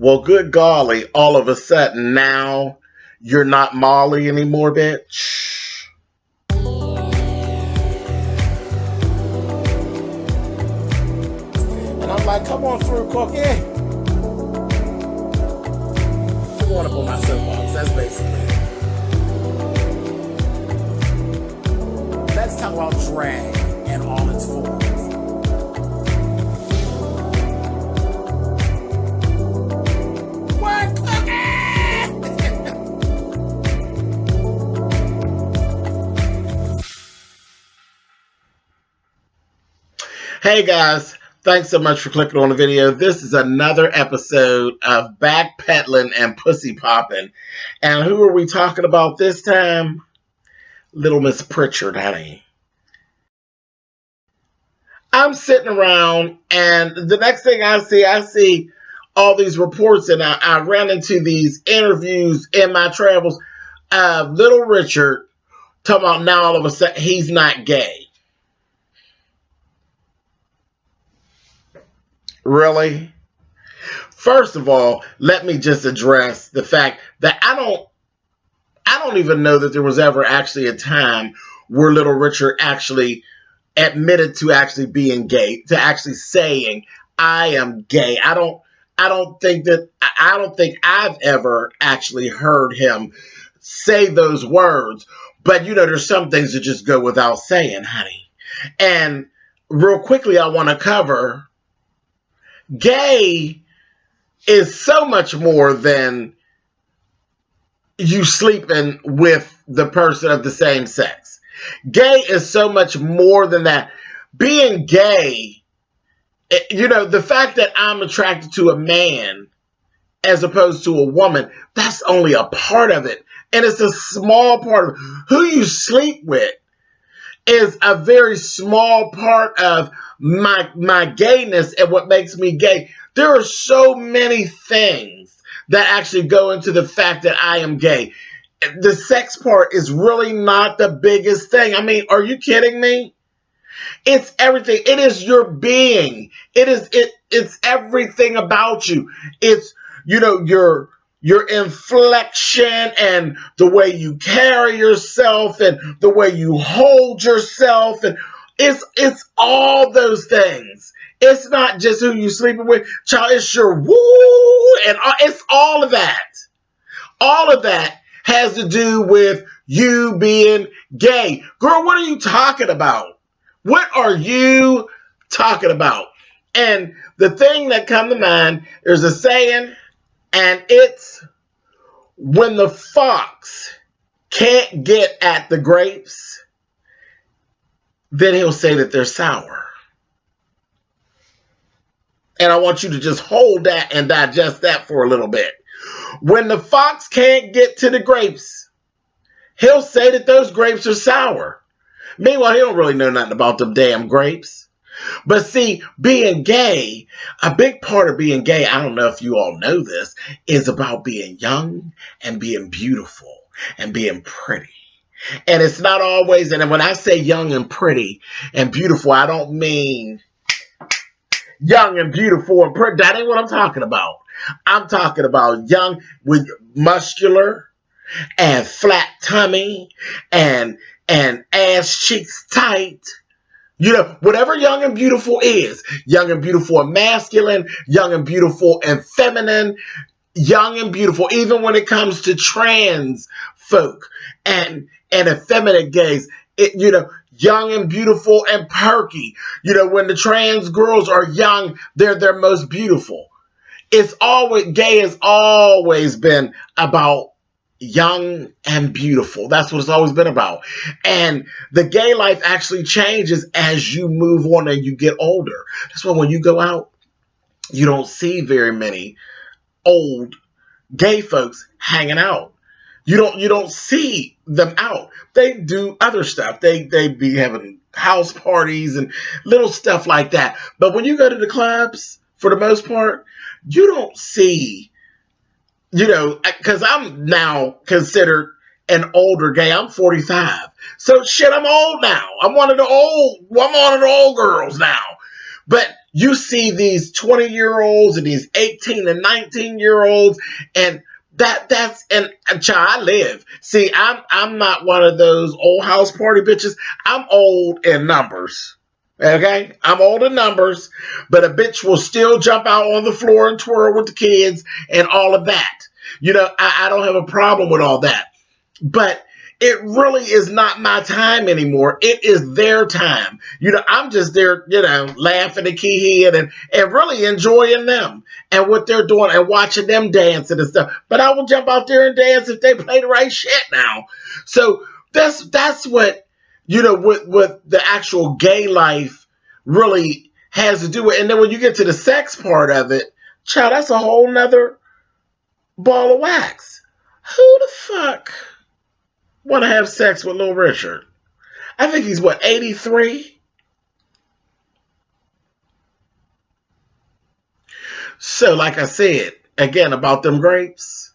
Well, good golly, all of a sudden now you're not Molly anymore, bitch. And I'm like, come on through, Cookie. I want up on my soapbox. That's basically it. Let's talk about drag in all its forms. What, Cookie? Hey guys, thanks so much for clicking on the video. This is another episode of Backpeddling and Pussy Poppin'. And who are we talking about this time? Little Miss Pritchard, honey. I'm sitting around and the next thing I see all these reports, and I ran into these interviews in my travels of Little Richard talking about now all of a sudden he's not gay. Really? First of all, let me just address the fact that I don't even know that there was ever actually a time where Little Richard actually admitted to actually being gay, to actually saying, I am gay. I don't think I've ever actually heard him say those words. But you know, there's some things that just go without saying, honey. And real quickly, I want to cover gay is so much more than you sleeping with the person of the same sex. Gay is so much more than that. Being gay, you know, the fact that I'm attracted to a man as opposed to a woman, that's only a part of it. And it's a small part of it. Who you sleep with is a very small part of my gayness and what makes me gay. There are so many things that actually go into the fact that I am gay. The sex part is really not the biggest thing. I mean, are you kidding me? It's everything. It is your being. It's everything about you. It's, you know, your inflection and the way you carry yourself and the way you hold yourself, and it's all those things. It's not just who you sleeping with, child. It's your woo, and it's all of that. All of that has to do with you being gay. Girl, what are you talking about? What are you talking about? And the thing that comes to mind, there's a saying, and it's, when the fox can't get at the grapes, then he'll say that they're sour. And I want you to just hold that and digest that for a little bit. When the fox can't get to the grapes, he'll say that those grapes are sour. Meanwhile, he don't really know nothing about them damn grapes. But see, being gay, a big part of being gay, I don't know if you all know this, is about being young and being beautiful and being pretty. And it's not always, and when I say young and pretty and beautiful, I don't mean young and beautiful and pretty. That ain't what I'm talking about. I'm talking about young with muscular and flat tummy and ass cheeks tight. You know, whatever young and beautiful is, young and beautiful and masculine, young and beautiful and feminine, young and beautiful, even when it comes to trans folk and effeminate gays, you know, young and beautiful and perky. You know, when the trans girls are young, they're their most beautiful. It's always, gay has always been about young and beautiful. That's what it's always been about. And the gay life actually changes as you move on and you get older. That's why when you go out, you don't see very many old gay folks hanging out. You don't see them out. They do other stuff. They be having house parties and little stuff like that. But when you go to the clubs, for the most part, you don't see, you know, because I'm now considered an older gay. I'm 45. So shit, I'm old now. I'm one of the old girls now. But you see these 20-year-olds and these 18 and 19-year-olds, and and child, I live. See, I'm not one of those old house party bitches. I'm old in numbers. Okay? I'm old in numbers, but a bitch will still jump out on the floor and twirl with the kids and all of that. I don't have a problem with all that. But it really is not my time anymore. It is their time. I'm just there, laughing and keying and really enjoying them and what they're doing and watching them dancing and stuff. But I will jump out there and dance if they play the right shit now. So that's what, with the actual gay life really has to do with. And then when you get to the sex part of it, child, that's a whole nother ball of wax. Who the fuck want to have sex with Little Richard? I think he's 83? So, like I said, again, about them grapes.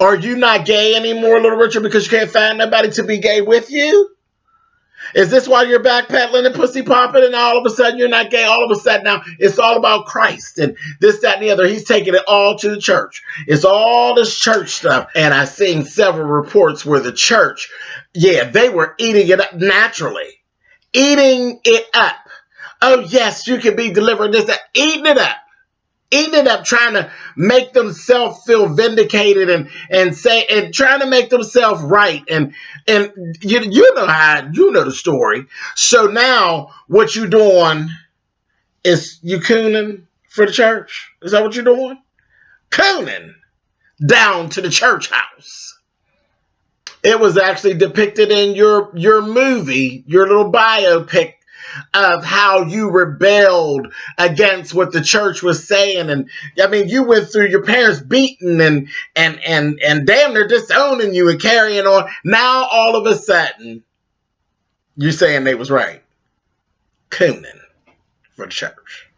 Are you not gay anymore, Little Richard, because you can't find nobody to be gay with you? Is this why you're backpedaling and pussy popping and all of a sudden you're not gay? All of a sudden now it's all about Christ and this, that, and the other. He's taking it all to the church. It's all this church stuff. And I've seen several reports where the church, they were eating it up naturally. Eating it up. Oh, yes, you can be delivered. This, that. Eating it up. Eating it up, trying to make themselves feel vindicated and trying to make themselves right. And you know the story. So now what you doing is you cooning for the church. Is that what you're doing? Cooning down to the church house. It was actually depicted in your movie, your little biopic, of how you rebelled against what the church was saying. And I mean, you went through your parents beating and damn near disowning you and carrying on. Now all of a sudden you're saying they was right. Cooning for the church.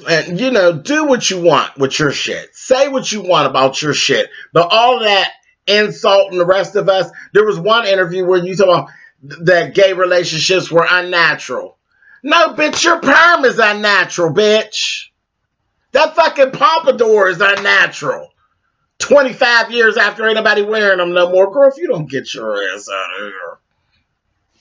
And do what you want with your shit. Say what you want about your shit. But all that insulting the rest of us. There was one interview where you talk about that gay relationships were unnatural. No, bitch, your perm is unnatural, bitch. That fucking pompadour is unnatural. 25 years after ain't nobody wearing them no more. Girl, if you don't get your ass out of here.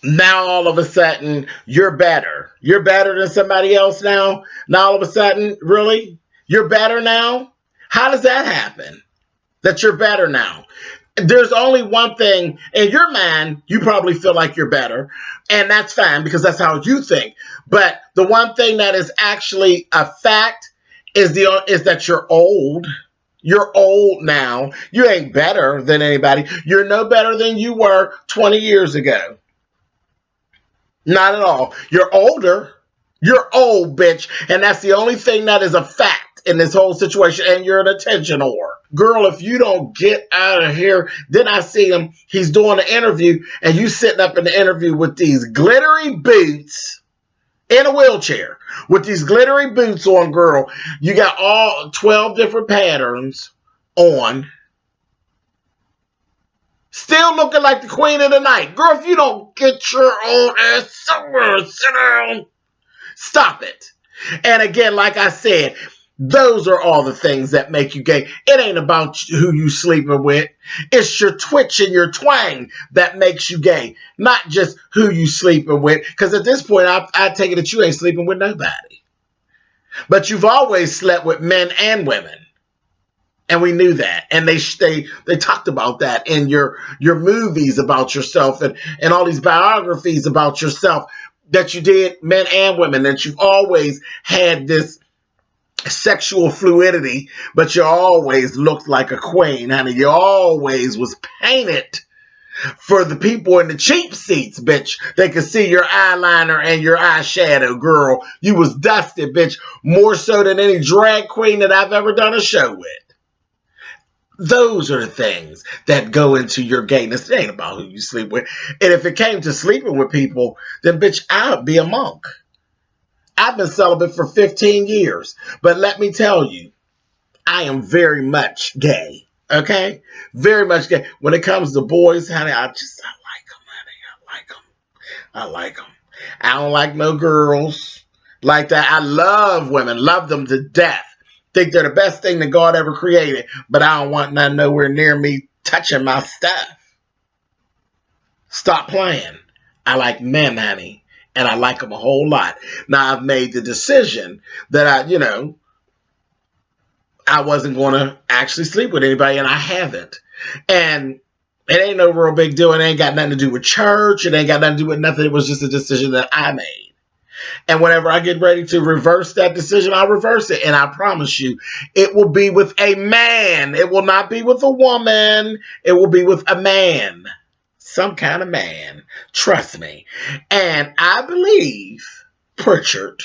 Now all of a sudden, you're better. You're better than somebody else now? Now all of a sudden, really? You're better now? How does that happen? That you're better now? There's only one thing in your mind. You probably feel like you're better, and that's fine because that's how you think. But the one thing that is actually a fact is that you're old. You're old now. You ain't better than anybody. You're no better than you were 20 years ago. Not at all. You're older. You're old, bitch, and that's the only thing that is a fact in this whole situation. And you're an attention whore. Girl, if you don't get out of here. Then I see him, he's doing an interview, and you sitting up in the interview with these glittery boots in a wheelchair. With these glittery boots on, girl. You got all 12 different patterns on. Still looking like the queen of the night. Girl, if you don't get your own ass somewhere, sit down. Stop it. And again, like I said, those are all the things that make you gay. It ain't about who you sleeping with. It's your twitch and your twang that makes you gay, not just who you sleeping with. Because at this point, I take it that you ain't sleeping with nobody. But you've always slept with men and women. And we knew that. And they talked about that in your movies about yourself and all these biographies about yourself that you did, men and women, that you've always had this sexual fluidity, but you always looked like a queen, honey. You always was painted for the people in the cheap seats, bitch. They could see your eyeliner and your eyeshadow, girl. You was dusted, bitch, more so than any drag queen that I've ever done a show with. Those are the things that go into your gayness. It ain't about who you sleep with. And if it came to sleeping with people, then bitch, I'd be a monk. I've been celibate for 15 years, but let me tell you, I am very much gay, okay? Very much gay. When it comes to boys, honey, I like them, honey. I like them. I don't like no girls. like that. I love women, love them to death. Think they're the best thing that God ever created, but I don't want none nowhere near me touching my stuff. Stop playing. I like men, honey, and I like them a whole lot. Now, I've made the decision that I wasn't going to actually sleep with anybody, and I haven't. And it ain't no real big deal. It ain't got nothing to do with church. It ain't got nothing to do with nothing. It was just a decision that I made. And whenever I get ready to reverse that decision, I'll reverse it. And I promise you, it will be with a man. It will not be with a woman. It will be with a man. Some kind of man. Trust me. And I believe, Pritchard,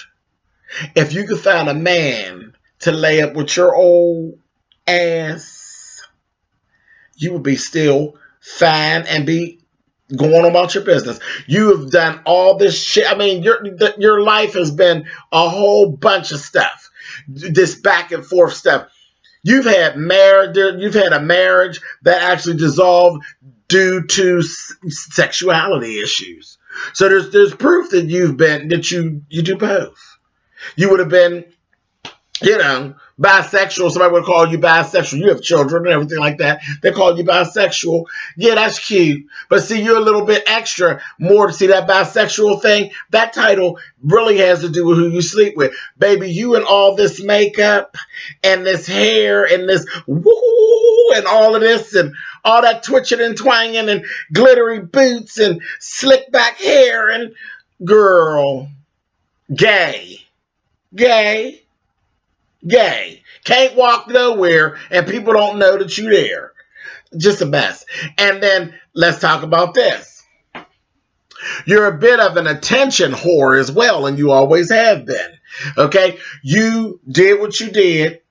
if you could find a man to lay up with your old ass, you would be still fine and be going about your business. You have done all this shit. I mean, your life has been a whole bunch of stuff. This back and forth stuff. You've had a marriage that actually dissolved due to sexuality issues. So there's proof that you do both. You would have been, bisexual. Somebody would call you bisexual. You have children and everything like that. They call you bisexual. Yeah, that's cute. But see, you're a little bit extra more to see that bisexual thing. That title really has to do with who you sleep with. Baby, you and all this makeup and this hair and this woo and all of this and all that twitching and twanging and glittery boots and slick back hair and girl, gay. Can't walk nowhere and people don't know that you're there. Just a mess. And then let's talk about this. You're a bit of an attention whore as well, and you always have been. Okay? You did what you did.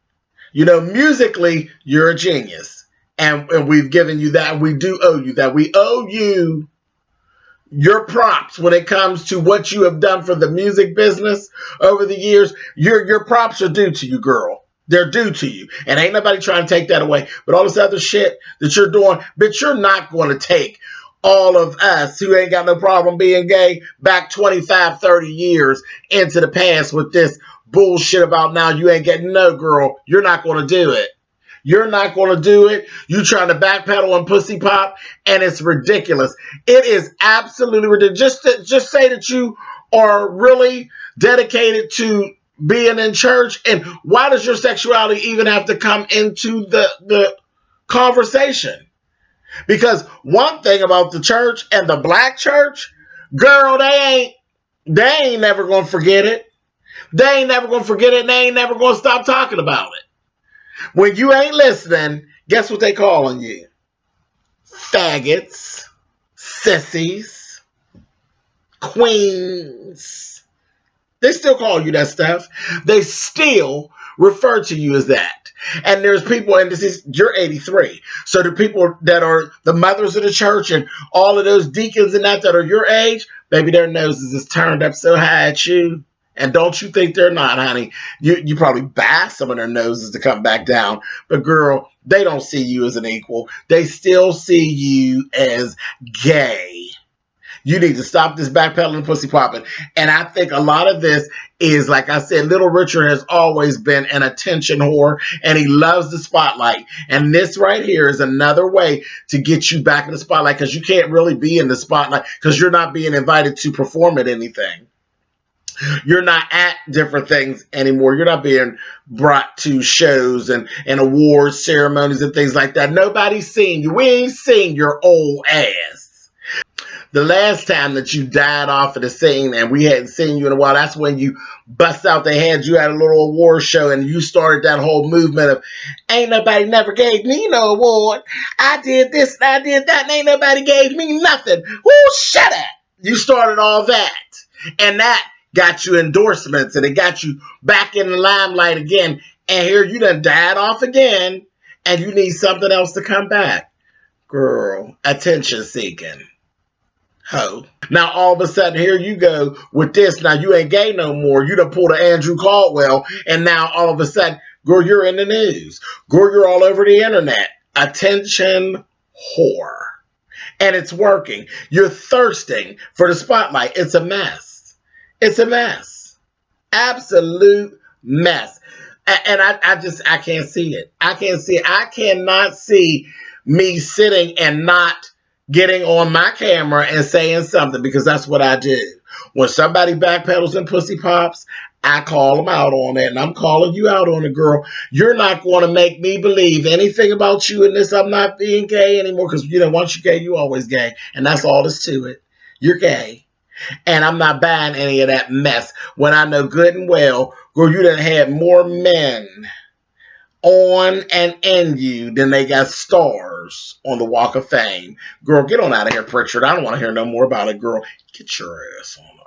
Musically, you're a genius. And we've given you that. We do owe you that. We owe you your props when it comes to what you have done for the music business over the years. Your props are due to you, girl. They're due to you. And ain't nobody trying to take that away. But all this other shit that you're doing, bitch, you're not going to take all of us who ain't got no problem being gay back 25, 30 years into the past with this bullshit about now you ain't getting no, girl. You're not going to do it. You're not going to do it. You trying to backpedal and pussy pop, and it's ridiculous. It is absolutely ridiculous. Just say that you are really dedicated to being in church, and why does your sexuality even have to come into the conversation? Because one thing about the church and the black church, girl, they ain't never going to forget it. They ain't never going to forget it, and they ain't never going to stop talking about it. When you ain't listening, guess what they calling you? Faggots, sissies, queens. They still call you that stuff. They still refer to you as that. And there's people, and you're 83. So the people that are the mothers of the church and all of those deacons and that are your age, baby, their noses is turned up so high at you. And don't you think they're not, honey? You probably buy some of their noses to come back down. But girl, they don't see you as an equal. They still see you as gay. You need to stop this backpedaling and pussy popping. And I think a lot of this is, like I said, Little Richard has always been an attention whore, and he loves the spotlight. And this right here is another way to get you back in the spotlight, because you can't really be in the spotlight because you're not being invited to perform at anything. You're not at different things anymore. You're not being brought to shows and awards ceremonies and things like that. Nobody's seen you. We ain't seen your old ass. The last time that you died off of the scene and we hadn't seen you in a while, that's when you bust out their hands. You had a little award show and you started that whole movement of, ain't nobody never gave me no award. I did this and I did that and ain't nobody gave me nothing. Woo, shut up. You started all that. And that got you endorsements, and it got you back in the limelight again. And here you done died off again, and you need something else to come back. Girl, attention seeking. Ho. Now all of a sudden, here you go with this. Now you ain't gay no more. You done pulled an Andrew Colwell, and now all of a sudden, girl, you're in the news. Girl, you're all over the internet. Attention whore. And it's working. You're thirsting for the spotlight. It's a mess. It's a mess. Absolute mess. And I can't see it. I can't see it. I cannot see me sitting and not getting on my camera and saying something, because that's what I do. When somebody backpedals and pussy pops, I call them out on it, and I'm calling you out on it, girl. You're not going to make me believe anything about you in this. I'm not being gay anymore, because, once you're gay, you always gay, and that's all there's to it. You're gay. And I'm not buying any of that mess when I know good and well, girl, you done had more men on and in you than they got stars on the Walk of Fame. Girl, get on out of here, Pritchard. I don't want to hear no more about it, girl. Get your ass on